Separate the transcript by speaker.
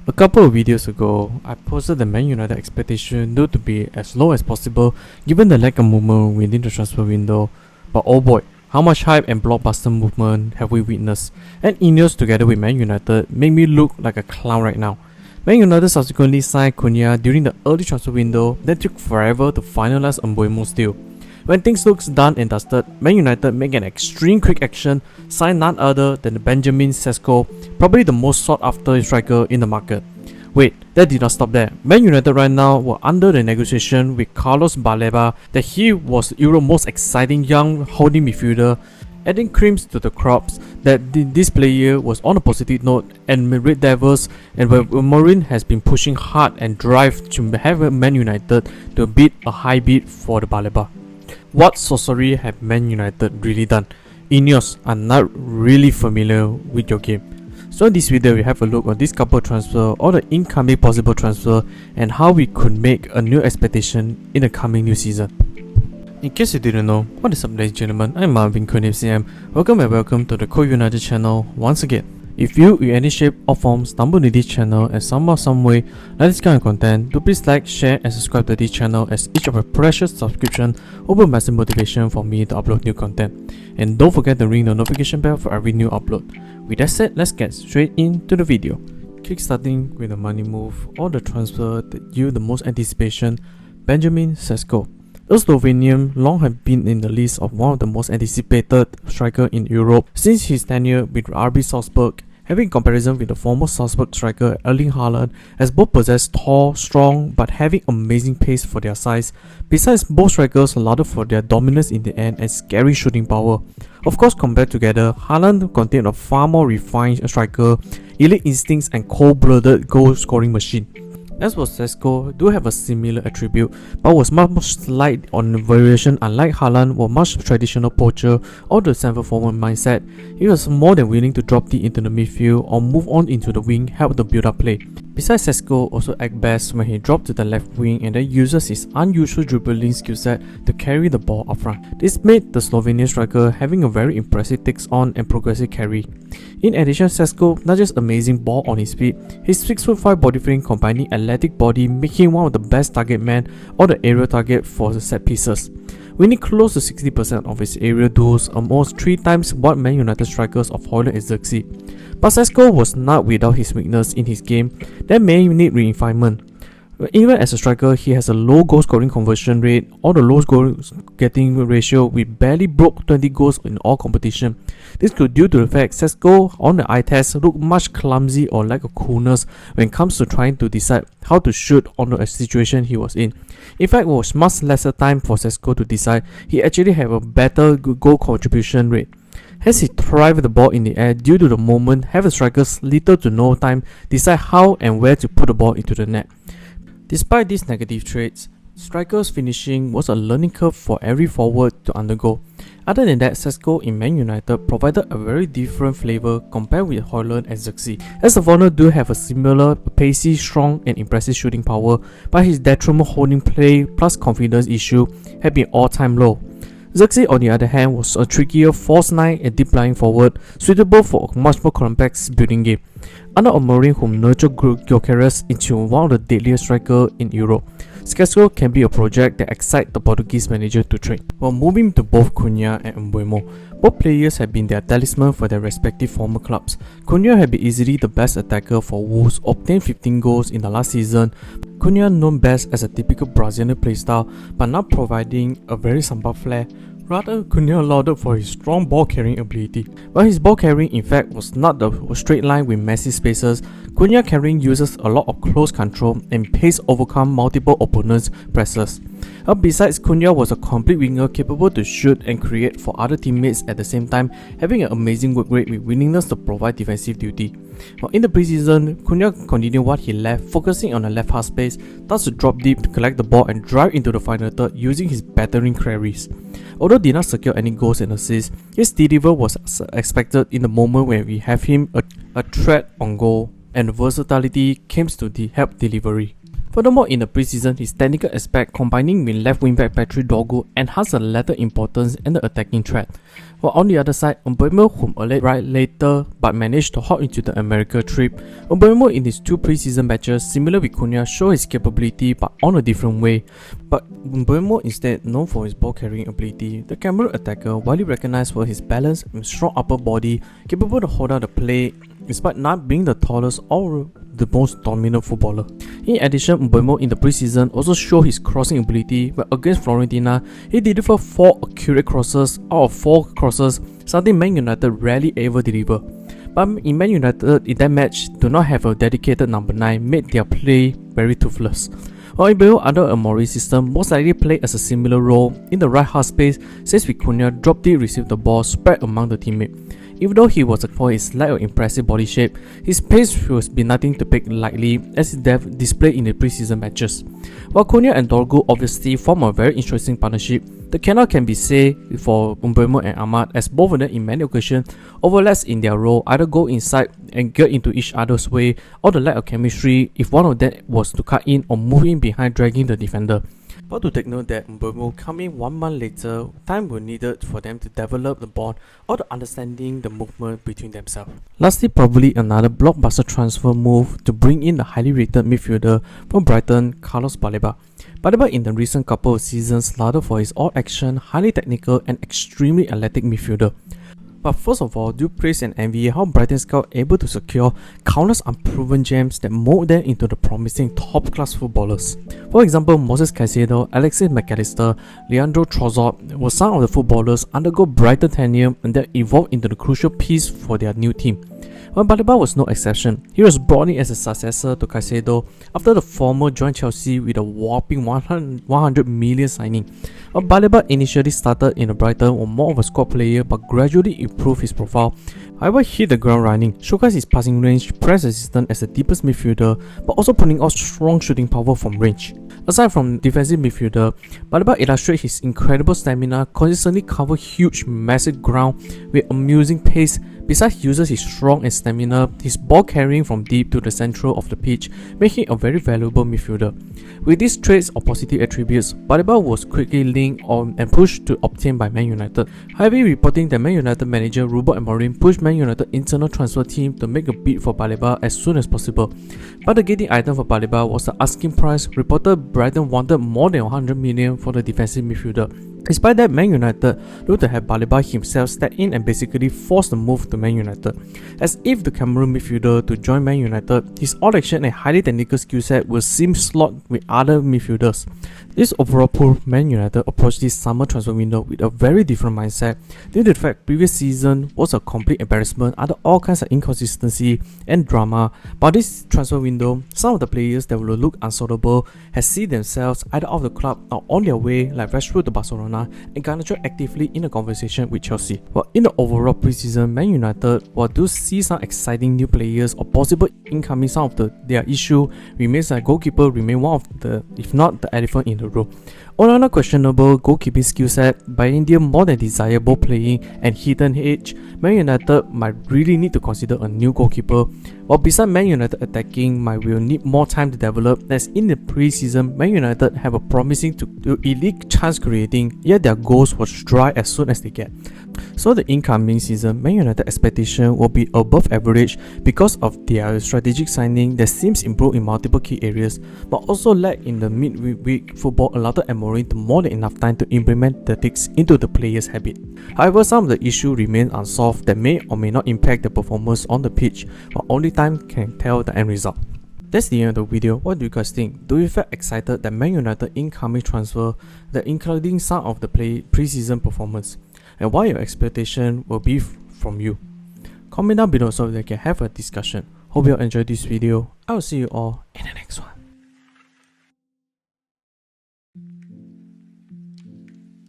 Speaker 1: A couple of videos ago, I posted the Man United expectation due to be as low as possible given the lack of movement within the transfer window. But oh boy, how much hype and blockbuster movement have we witnessed? And Ineos together with Man United make me look like a clown right now. Man United subsequently signed Cunha during the early transfer window that took forever to finalize Mbeumo's deal. When things looks done and dusted, Man United make an extreme quick action, sign none other than Benjamin Sesko, probably the most sought after striker in the market. Wait, that did not stop there. Man United right now were under the negotiation with Carlos Baleba that he was Europe's most exciting young holding midfielder, adding creams to the crops that this player was on a positive note and Red Devils and Marvin has been pushing hard and drive to have Man United to bid a high bid for the Baleba. What sorcery have Man United really done? Ineos are not really familiar with your game. So in this video we have a look on this couple transfer or the incoming possible transfer and how we could make a new expectation in the coming new season. In case you didn't know, what is up ladies and gentlemen, I'm Marvin, codename. Welcome and welcome to the Code United channel once again. If you in any shape or form stumble into this channel and somehow some way like this kind of content, do please like, share and subscribe to this channel as each of your precious subscription will be massive motivation for me to upload new content. And don't forget to ring the notification bell for every new upload. With that said, let's get straight into the video. Kickstarting with the money move or the transfer that you the most anticipation, Benjamin Sesko. The Slovenian long have been in the list of one of the most anticipated striker in Europe since his tenure with RB Salzburg, having comparison with the former Salzburg striker Erling Haaland, as both possess tall, strong but having amazing pace for their size. Besides, both strikers are lauded for their dominance in the end and scary shooting power. Of course, compared together, Haaland contained a far more refined striker, elite instincts and cold-blooded goal-scoring machine. As for Sesko, do have a similar attribute, but was much more slight on variation. Unlike Haaland, was much traditional poacher or the center forward mindset. He was more than willing to drop deep into the midfield or move on into the wing, help the build-up play. Besides, Sesko also acts best when he drops to the left wing and then uses his unusual dribbling skill set to carry the ball up front. This made the Slovenian striker having a very impressive takes on and progressive carry. In addition, Sesko not just amazing ball on his feet, his 6'5" body frame combining athletic body make him one of the best target man or the aerial target for the set pieces, winning close to 60% of his aerial duels, almost 3 times what Man United strikers of Højlund and Zirkzee. But Sesko was not without his weakness in his game that may need refinement. Even as a striker, he has a low goal scoring conversion rate or the low goal getting ratio. We barely broke 20 goals in all competition. This could due to the fact Sesko on the eye test looked much clumsy or lack of coolness when it comes to trying to decide how to shoot on the situation he was in. In fact, it was much lesser time for Sesko to decide. He actually had a better goal contribution rate. Hence, he thrived with the ball in the air due to the moment have the strikers little to no time decide how and where to put the ball into the net. Despite these negative traits, strikers finishing was a learning curve for every forward to undergo. Other than that, Sesko in Man United provided a very different flavour compared with Højlund and Zirkzee, as the former do have a similar pacey, strong and impressive shooting power, but his detrimental holding play plus confidence issue had been all-time low. Zirkzee on the other hand was a trickier false 9 and deep lying forward, suitable for a much more complex building game. Under a Marvin whom nurtured Gyökeres into one of the deadliest strikers in Europe, Sesko can be a project that excites the Portuguese manager to train. While moving to both Cunha and Mbeumo, both players have been their talisman for their respective former clubs. Cunha had been easily the best attacker for Wolves, obtained 15 goals in the last season. Cunha known best as a typical Brazilian playstyle, but not providing a very samba flair. Rather, Cunha lauded for his strong ball carrying ability, but his ball carrying in fact was not the straight line with massive spaces. Cunha carrying uses a lot of close control and pace overcome multiple opponents' presses. Besides, Cunha was a complete winger capable to shoot and create for other teammates at the same time, having an amazing work rate with willingness to provide defensive duty. While in the preseason, Cunha continued what he left, focusing on the left half space, thus to drop deep to collect the ball and drive into the final third using his battering carries. Although did not secure any goals and assists, his delivery was expected in the moment when we have him a threat on goal, and the versatility came to the help delivery. Furthermore, in the preseason, his technical aspect combining with left wingback Patrick Dorgu enhanced the latter importance and the attacking threat. While on the other side, Mbeumo, whom elected right later but managed to hop into the America trip, Mbeumo in his 2 preseason matches, similar with Cunha, showed his capability but on a different way. But Mbeumo, instead known for his ball carrying ability, the Cameroon attacker, widely recognized for his balance and strong upper body, capable to hold out the play despite not being the tallest or the most dominant footballer. In addition, Mbeumo in the preseason also showed his crossing ability, but against Florentina, he delivered 4 accurate crosses out of 4 crosses, something Man United rarely ever deliver. But in Man United, in that match, do not have a dedicated number 9 made their play very toothless. While Mbeumo under a Mori's system most likely played as a similar role in the right half space, since with Cunha dropped it, received the ball spread among the teammates. Even though he was for his lack of impressive body shape, his pace will be nothing to take lightly as he displayed in the preseason matches. While Cunha and Dorgu obviously form a very interesting partnership, the cannot can be said for Mbeumo and Ahmad, as both of them in many occasions overlaps in their role, either go inside and get into each other's way, or the lack of chemistry if one of them was to cut in or move in behind dragging the defender. But to take note that Mbeumo coming 1 month later, time was needed for them to develop the bond or the understanding the movement between themselves. Lastly, probably another blockbuster transfer move to bring in the highly rated midfielder from Brighton, Carlos Baleba. Baleba in the recent couple of seasons lauded for his all-action, highly technical and extremely athletic midfielder. But first of all, do praise and envy how Brighton Scout able to secure countless unproven gems that mold them into the promising top-class footballers. For example, Moses Caicedo, Alexis McAllister, Leandro Trossard were some of the footballers undergo Brighton tenure and that evolved into the crucial piece for their new team. But Baleba was no exception. He was brought in as a successor to Caicedo after the former joined Chelsea with a whopping 100 million signing. Baleba initially started in the Brighton was more of a squad player but gradually improved his profile. However, he hit the ground running, showcased his passing range, press resistance as the deepest midfielder, but also putting out strong shooting power from range. Aside from defensive midfielder, Baleba illustrates his incredible stamina, consistently cover huge, massive ground with amusing pace. Besides, he uses his strong and stamina, his ball carrying from deep to the central of the pitch, making him a very valuable midfielder. With these traits or positive attributes, Baleba was quickly linked on and pushed to obtain by Man United. Heavy reporting that Man United manager Ruben Amorim pushed Man United internal transfer team to make a bid for Baleba as soon as possible. But the gating item for Baleba was the asking price. Reported Brighton wanted more than 100 million for the defensive midfielder. Despite that, Man United looked to have Baleba himself step in and basically force the move to Man United. As if the Cameroon midfielder to join Man United, his all-action and highly technical skill set will seem slot with other midfielders. This overall proved Man United approached this summer transfer window with a very different mindset due to the fact previous season was a complete embarrassment under all kinds of inconsistency and drama. But this transfer window, some of the players that will look unsolvable has seen themselves either out of the club or on their way like Rashford to Barcelona and Garnacho actively in a conversation with Chelsea. But in the overall preseason, Man United will do see some exciting new players or possible incoming. Some of their issue remains like goalkeeper remain one of the, if not the elephant in the room. On a questionable goalkeeping skill set, by India more than desirable playing and hidden edge, Man United might really need to consider a new goalkeeper. While besides Man United attacking might will need more time to develop, as in the pre-season, Man United have a promising to elite chance creating, yet their goals was dry as soon as they get. So the incoming season, Man United expectation will be above average because of their strategic signing that seems improved in multiple key areas, but also lack in the midweek football allowed Amorim to more than enough time to implement tactics into the players' habit. However, some of the issues remain unsolved that may or may not impact the performance on the pitch, but only time can tell the end result. That's the end of the video. What do you guys think? Do you feel excited that Man United incoming transfer that including some of the pre-season performance? And what your expectation will be from you? Comment down below so we can have a discussion. Hope you all enjoyed this video. I will see you all in the next one.